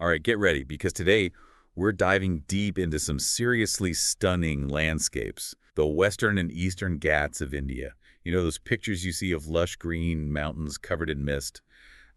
All right, get ready, because today we're diving deep into some seriously stunning landscapes. The Western and Eastern Ghats of India. You know, those pictures you see of lush green mountains covered in mist?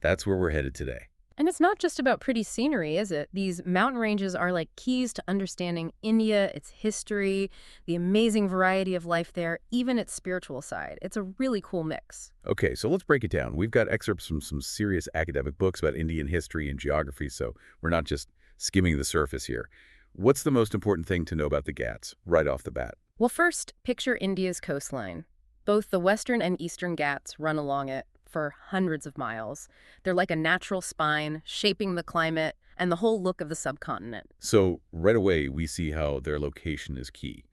That's where we're headed today. And it's not just about pretty scenery, is it? These mountain ranges are like keys to understanding India, its history, the amazing variety of life there, even its spiritual side. It's a really cool mix. Okay, so let's break it down. We've got excerpts from some serious academic books about Indian history and geography, so we're not just skimming the surface here. What's the most important thing to know about the Ghats right off the bat? Well, first, picture India's coastline. Both the Western and Eastern Ghats run along it for hundreds of miles. They're like a natural spine, shaping the climate and the whole look of the subcontinent. So right away, we see how their location is key.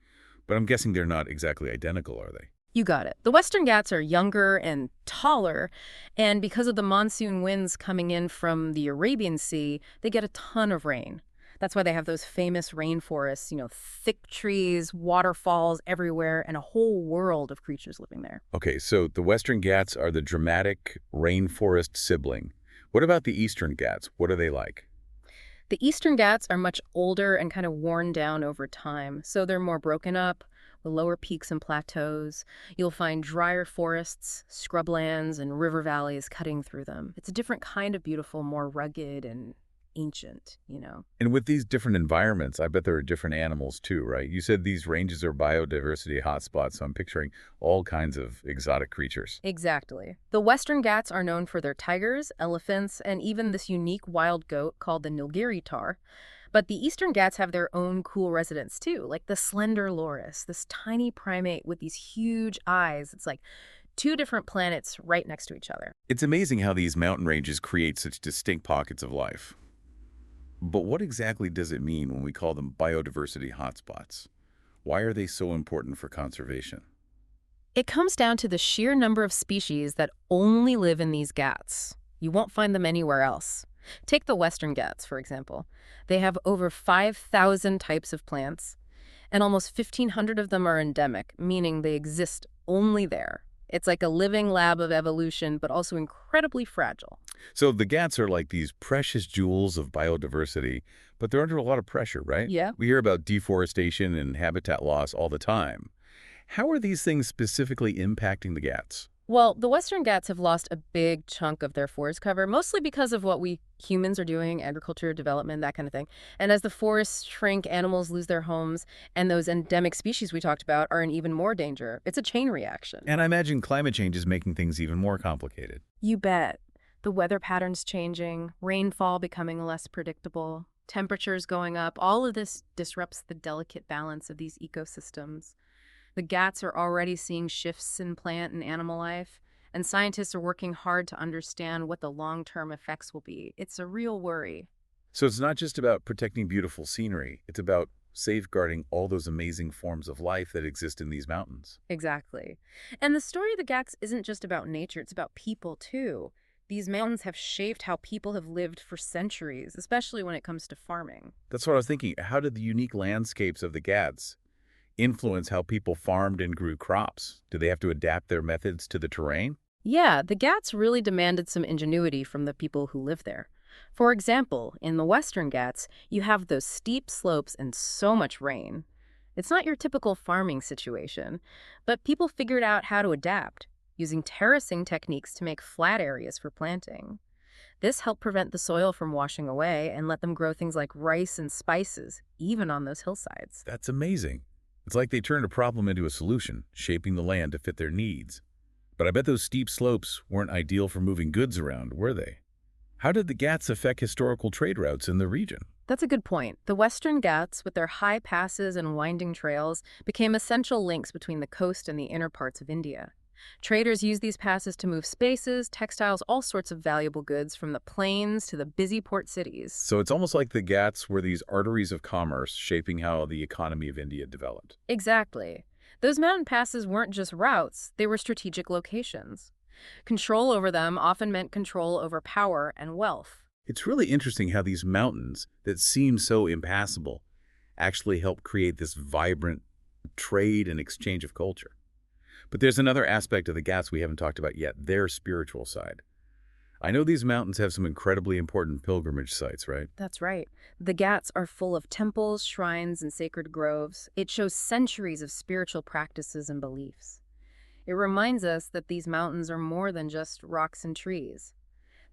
But I'm guessing they're not exactly identical, are they? You got it. The Western Ghats are younger and taller, and because of the monsoon winds coming in from the Arabian Sea, they get a ton of rain. That's why they have those famous rainforests, thick trees, waterfalls everywhere, and a whole world of creatures living there. Okay, so the Western Ghats are the dramatic rainforest sibling. What about the Eastern Ghats? What are they like? The Eastern Ghats are much older and kind of worn down over time, so they're more broken up, with lower peaks and plateaus. You'll find drier forests, scrublands, and river valleys cutting through them. It's a different kind of beautiful, more rugged and ancient. And with these different environments, I bet there are different animals too, right? You said these ranges are biodiversity hotspots, so I'm picturing all kinds of exotic creatures. Exactly. The Western Ghats are known for their tigers, elephants, and even this unique wild goat called the Nilgiri tahr. But the Eastern Ghats have their own cool residents too, like the slender loris, this tiny primate with these huge eyes. It's like two different planets right next to each other. It's amazing how these mountain ranges create such distinct pockets of life. But what exactly does it mean when we call them biodiversity hotspots? Why are they so important for conservation? It comes down to the sheer number of species that only live in these Ghats. You won't find them anywhere else. Take the Western Ghats, for example. They have over 5,000 types of plants, and almost 1,500 of them are endemic, meaning they exist only there. It's like a living lab of evolution, but also incredibly fragile. So the Ghats are like these precious jewels of biodiversity, but they're under a lot of pressure, right? Yeah. We hear about deforestation and habitat loss all the time. How are these things specifically impacting the Ghats? Well, the Western Ghats have lost a big chunk of their forest cover, mostly because of what we humans are doing, agriculture, development, that kind of thing. And as the forests shrink, animals lose their homes, and those endemic species we talked about are in even more danger. It's a chain reaction. And I imagine climate change is making things even more complicated. You bet. The weather patterns changing, rainfall becoming less predictable, temperatures going up, all of this disrupts the delicate balance of these ecosystems. The Ghats are already seeing shifts in plant and animal life, and scientists are working hard to understand what the long-term effects will be. It's a real worry. So it's not just about protecting beautiful scenery. It's about safeguarding all those amazing forms of life that exist in these mountains. Exactly. And the story of the Ghats isn't just about nature, it's about people too. These mountains have shaped how people have lived for centuries, especially when it comes to farming. That's what I was thinking. How did the unique landscapes of the Ghats influence how people farmed and grew crops? Do they have to adapt their methods to the terrain? Yeah, the Ghats really demanded some ingenuity from the people who live there. For example, in the Western Ghats, you have those steep slopes and so much rain. It's not your typical farming situation, but people figured out how to adapt, using terracing techniques to make flat areas for planting. This helped prevent the soil from washing away and let them grow things like rice and spices, even on those hillsides. That's amazing. It's like they turned a problem into a solution, shaping the land to fit their needs. But I bet those steep slopes weren't ideal for moving goods around, were they? How did the Ghats affect historical trade routes in the region? That's a good point. The Western Ghats, with their high passes and winding trails, became essential links between the coast and the inner parts of India. Traders used these passes to move spices, textiles, all sorts of valuable goods from the plains to the busy port cities. So it's almost like the Ghats were these arteries of commerce shaping how the economy of India developed. Exactly. Those mountain passes weren't just routes, they were strategic locations. Control over them often meant control over power and wealth. It's really interesting how these mountains that seem so impassable actually help create this vibrant trade and exchange of culture. But there's another aspect of the Ghats we haven't talked about yet, their spiritual side. I know these mountains have some incredibly important pilgrimage sites, right? That's right. The Ghats are full of temples, shrines, and sacred groves. It shows centuries of spiritual practices and beliefs. It reminds us that these mountains are more than just rocks and trees.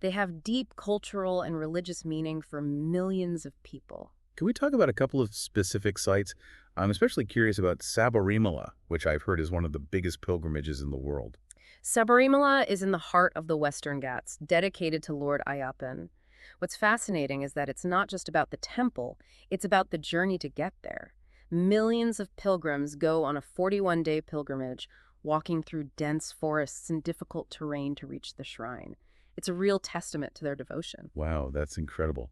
They have deep cultural and religious meaning for millions of people. Can we talk about a couple of specific sites? I'm especially curious about Sabarimala, which I've heard is one of the biggest pilgrimages in the world. Sabarimala is in the heart of the Western Ghats, dedicated to Lord Ayyappan. What's fascinating is that it's not just about the temple, it's about the journey to get there. Millions of pilgrims go on a 41-day pilgrimage, walking through dense forests and difficult terrain to reach the shrine. It's a real testament to their devotion. Wow, that's incredible.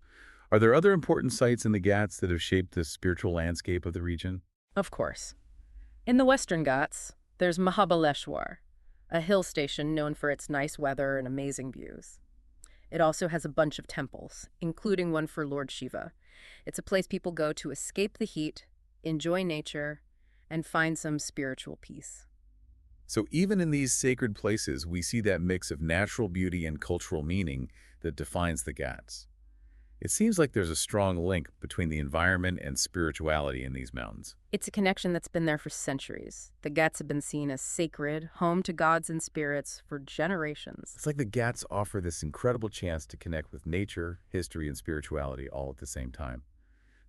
Are there other important sites in the Ghats that have shaped the spiritual landscape of the region? Of course. In the Western Ghats, there's Mahabaleshwar, a hill station known for its nice weather and amazing views. It also has a bunch of temples, including one for Lord Shiva. It's a place people go to escape the heat, enjoy nature, and find some spiritual peace. So even in these sacred places, we see that mix of natural beauty and cultural meaning that defines the Ghats. It seems like there's a strong link between the environment and spirituality in these mountains. It's a connection that's been there for centuries. The Ghats have been seen as sacred, home to gods and spirits for generations. It's like the Ghats offer this incredible chance to connect with nature, history, and spirituality all at the same time.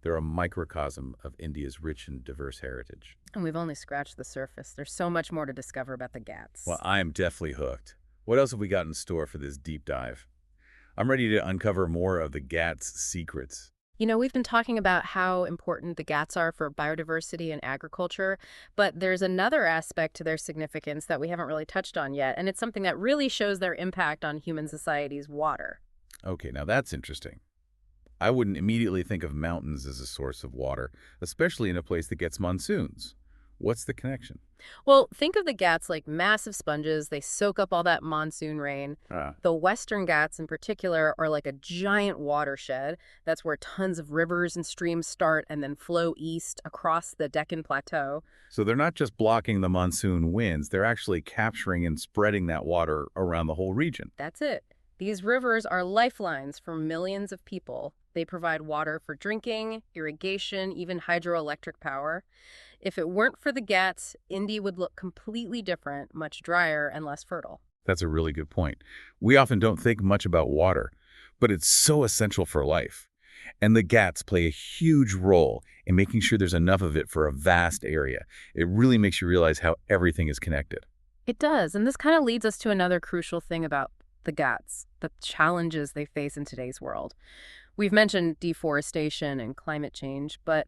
They're a microcosm of India's rich and diverse heritage. And we've only scratched the surface. There's so much more to discover about the Ghats. Well, I am definitely hooked. What else have we got in store for this deep dive? I'm ready to uncover more of the Ghats' secrets. We've been talking about how important the Ghats are for biodiversity and agriculture, but there's another aspect to their significance that we haven't really touched on yet, and it's something that really shows their impact on human society's water. Okay, now that's interesting. I wouldn't immediately think of mountains as a source of water, especially in a place that gets monsoons. What's the connection? Well, think of the Ghats like massive sponges. They soak up all that monsoon rain. The Western Ghats in particular are like a giant watershed. That's where tons of rivers and streams start and then flow east across the Deccan Plateau. So they're not just blocking the monsoon winds, they're actually capturing and spreading that water around the whole region. That's it. These rivers are lifelines for millions of people. They provide water for drinking, irrigation, even hydroelectric power. If it weren't for the Ghats, India would look completely different, much drier and less fertile. That's a really good point. We often don't think much about water, but it's so essential for life. And the Ghats play a huge role in making sure there's enough of it for a vast area. It really makes you realize how everything is connected. It does, and this kind of leads us to another crucial thing about the Ghats, the challenges they face in today's world. We've mentioned deforestation and climate change, but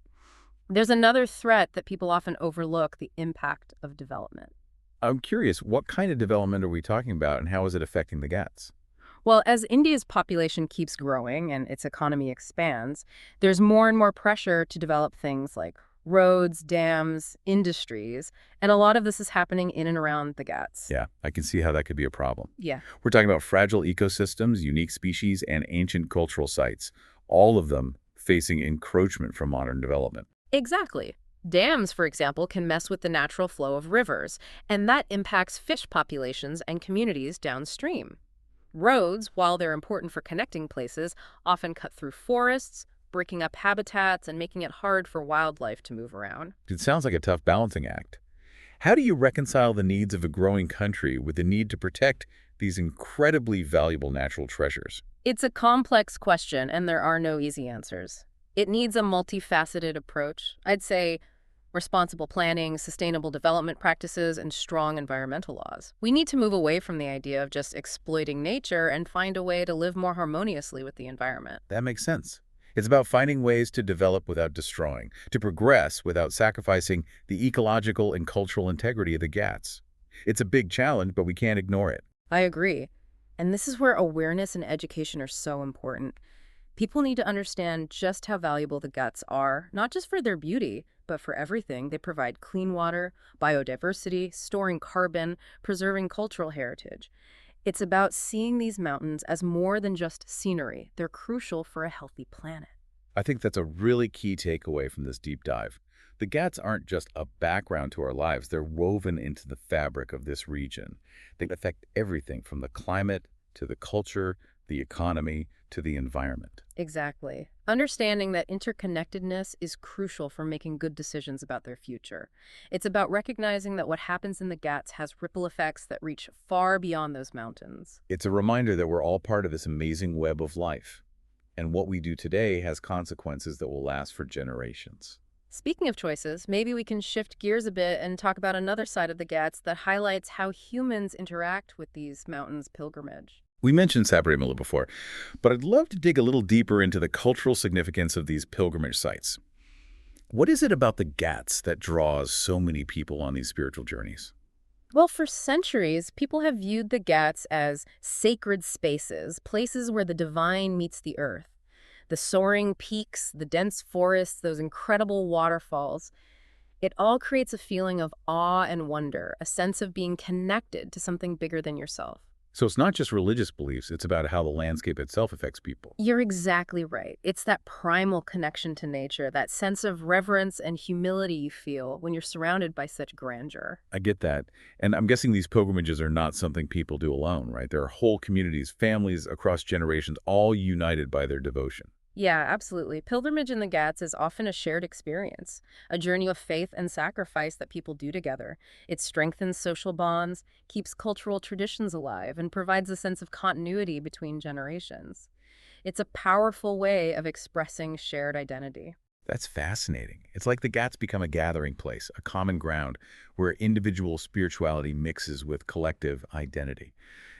there's another threat that people often overlook: the impact of development. I'm curious, what kind of development are we talking about and how is it affecting the Ghats? Well, as India's population keeps growing and its economy expands, there's more and more pressure to develop things like roads, dams, industries, and a lot of this is happening in and around the Ghats. Yeah, I can see how that could be a problem. Yeah. We're talking about fragile ecosystems, unique species, and ancient cultural sites, all of them facing encroachment from modern development. Exactly. Dams, for example, can mess with the natural flow of rivers, and that impacts fish populations and communities downstream. Roads, while they're important for connecting places, often cut through forests, breaking up habitats and making it hard for wildlife to move around. It sounds like a tough balancing act. How do you reconcile the needs of a growing country with the need to protect these incredibly valuable natural treasures? It's a complex question, and there are no easy answers. It needs a multifaceted approach. I'd say responsible planning, sustainable development practices, and strong environmental laws. We need to move away from the idea of just exploiting nature and find a way to live more harmoniously with the environment. That makes sense. It's about finding ways to develop without destroying, to progress without sacrificing the ecological and cultural integrity of the Ghats. It's a big challenge, but we can't ignore it. I agree. And this is where awareness and education are so important. People need to understand just how valuable the Ghats are, not just for their beauty, but for everything. They provide clean water, biodiversity, storing carbon, preserving cultural heritage. It's about seeing these mountains as more than just scenery. They're crucial for a healthy planet. I think that's a really key takeaway from this deep dive. The Ghats aren't just a background to our lives. They're woven into the fabric of this region. They affect everything from the climate to the culture, the economy, to the environment. Exactly. Understanding that interconnectedness is crucial for making good decisions about their future. It's about recognizing that what happens in the Ghats has ripple effects that reach far beyond those mountains. It's a reminder that we're all part of this amazing web of life, and what we do today has consequences that will last for generations. Speaking of choices, maybe we can shift gears a bit and talk about another side of the Ghats that highlights how humans interact with these mountains' pilgrimage. We mentioned Sabarimala before, but I'd love to dig a little deeper into the cultural significance of these pilgrimage sites. What is it about the Ghats that draws so many people on these spiritual journeys? Well, for centuries, people have viewed the Ghats as sacred spaces, places where the divine meets the earth. The soaring peaks, the dense forests, those incredible waterfalls. It all creates a feeling of awe and wonder, a sense of being connected to something bigger than yourself. So it's not just religious beliefs, it's about how the landscape itself affects people. You're exactly right. It's that primal connection to nature, that sense of reverence and humility you feel when you're surrounded by such grandeur. I get that. And I'm guessing these pilgrimages are not something people do alone, right? There are whole communities, families across generations, all united by their devotion. Yeah, absolutely. Pilgrimage in the Ghats is often a shared experience, a journey of faith and sacrifice that people do together. It strengthens social bonds, keeps cultural traditions alive, and provides a sense of continuity between generations. It's a powerful way of expressing shared identity. That's fascinating. It's like the Ghats become a gathering place, a common ground where individual spirituality mixes with collective identity.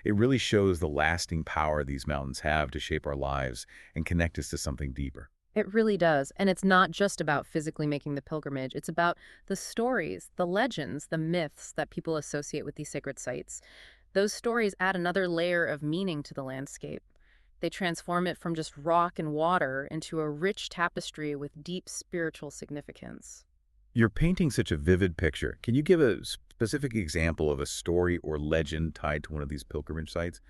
It really shows the lasting power these mountains have to shape our lives and connect us to something deeper. It really does. And it's not just about physically making the pilgrimage. It's about the stories, the legends, the myths that people associate with these sacred sites. Those stories add another layer of meaning to the landscape. They transform it from just rock and water into a rich tapestry with deep spiritual significance. You're painting such a vivid picture. Can you give a specific example of a story or legend tied to one of these pilgrimage sites?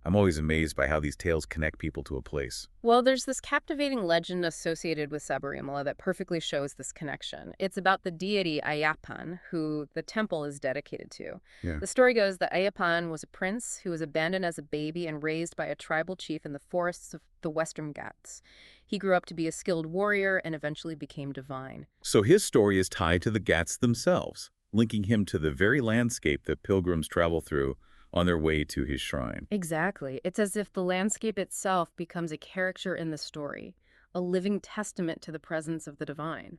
I'm always amazed by how these tales connect people to a place. Well, there's this captivating legend associated with Sabarimala that perfectly shows this connection. It's about the deity Ayappan, who the temple is dedicated to. Yeah. The story goes that Ayappan was a prince who was abandoned as a baby and raised by a tribal chief in the forests of the Western Ghats. He grew up to be a skilled warrior and eventually became divine. So his story is tied to the Ghats themselves, linking him to the very landscape that pilgrims travel through on their way to his shrine. Exactly. It's as if the landscape itself becomes a character in the story, a living testament to the presence of the divine.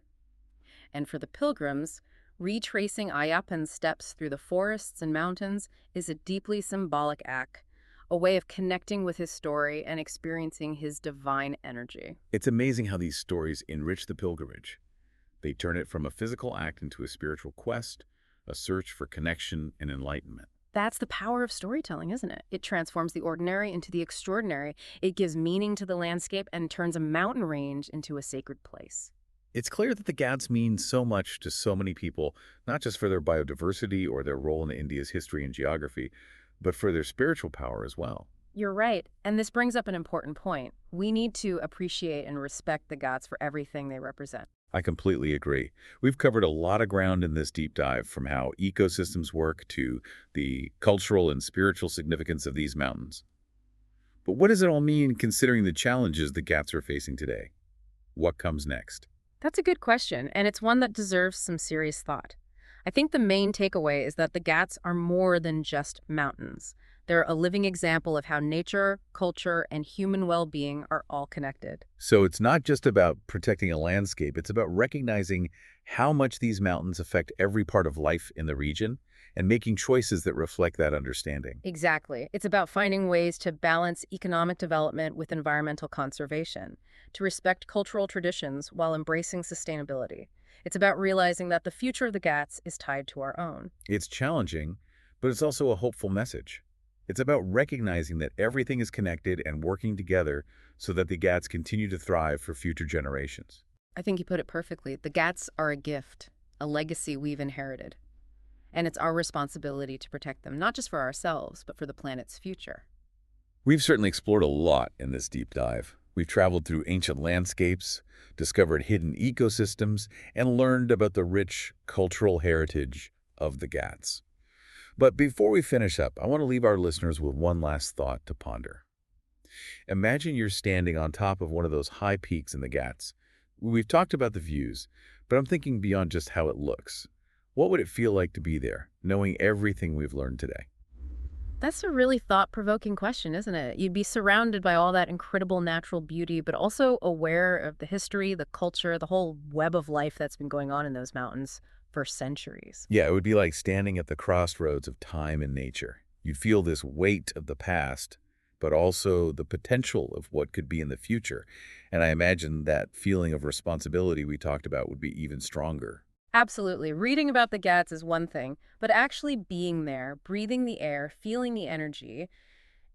And for the pilgrims, retracing Ayappan's steps through the forests and mountains is a deeply symbolic act, a way of connecting with his story and experiencing his divine energy. It's amazing how these stories enrich the pilgrimage. They turn it from a physical act into a spiritual quest, a search for connection and enlightenment. That's the power of storytelling, isn't it? It transforms the ordinary into the extraordinary. It gives meaning to the landscape and turns a mountain range into a sacred place. It's clear that the Ghats mean so much to so many people, not just for their biodiversity or their role in India's history and geography, but for their spiritual power as well. You're right, and this brings up an important point. We need to appreciate and respect the Ghats for everything they represent. I completely agree. We've covered a lot of ground in this deep dive, from how ecosystems work to the cultural and spiritual significance of these mountains. But what does it all mean considering the challenges the Ghats are facing today? What comes next? That's a good question, and it's one that deserves some serious thought. I think the main takeaway is that the Ghats are more than just mountains. They're a living example of how nature, culture, and human well-being are all connected. So it's not just about protecting a landscape, it's about recognizing how much these mountains affect every part of life in the region and making choices that reflect that understanding. Exactly. It's about finding ways to balance economic development with environmental conservation, to respect cultural traditions while embracing sustainability. It's about realizing that the future of the Ghats is tied to our own. It's challenging, but it's also a hopeful message. It's about recognizing that everything is connected and working together so that the Ghats continue to thrive for future generations. I think you put it perfectly. The Ghats are a gift, a legacy we've inherited. And it's our responsibility to protect them, not just for ourselves, but for the planet's future. We've certainly explored a lot in this deep dive. We've traveled through ancient landscapes, discovered hidden ecosystems, and learned about the rich cultural heritage of the Ghats. But before we finish up, I want to leave our listeners with one last thought to ponder. Imagine you're standing on top of one of those high peaks in the Ghats. We've talked about the views, but I'm thinking beyond just how it looks. What would it feel like to be there, knowing everything we've learned today? That's a really thought-provoking question, isn't it? You'd be surrounded by all that incredible natural beauty, but also aware of the history, the culture, the whole web of life that's been going on in those mountains for centuries. Yeah, it would be like standing at the crossroads of time and nature. You'd feel this weight of the past, but also the potential of what could be in the future. And I imagine that feeling of responsibility we talked about would be even stronger. Absolutely. Reading about the Ghats is one thing, but actually being there, breathing the air, feeling the energy,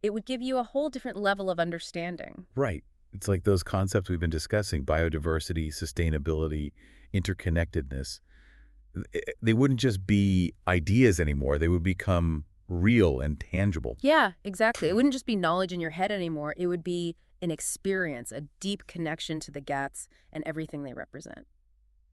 it would give you a whole different level of understanding. Right. It's like those concepts we've been discussing, biodiversity, sustainability, interconnectedness. They wouldn't just be ideas anymore. They would become real and tangible. Yeah, exactly. It wouldn't just be knowledge in your head anymore. It would be an experience, a deep connection to the Ghats and everything they represent.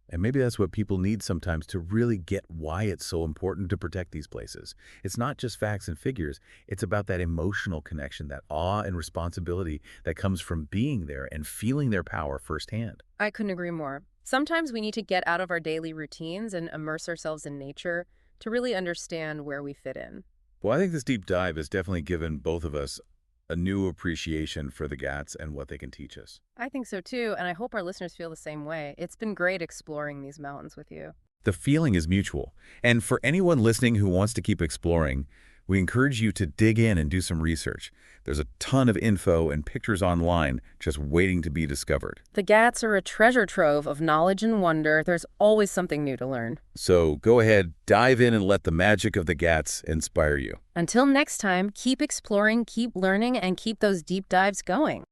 And maybe that's what people need sometimes to really get why it's so important to protect these places. It's not just facts and figures. It's about that emotional connection, that awe and responsibility that comes from being there and feeling their power firsthand. I couldn't agree more. Sometimes we need to get out of our daily routines and immerse ourselves in nature to really understand where we fit in. Well, I think this deep dive has definitely given both of us a new appreciation for the Ghats and what they can teach us. I think so too, and I hope our listeners feel the same way. It's been great exploring these mountains with you. The feeling is mutual. And for anyone listening who wants to keep exploring, we encourage you to dig in and do some research. There's a ton of info and pictures online just waiting to be discovered. The Ghats are a treasure trove of knowledge and wonder. There's always something new to learn. So go ahead, dive in and let the magic of the Ghats inspire you. Until next time, keep exploring, keep learning, and keep those deep dives going.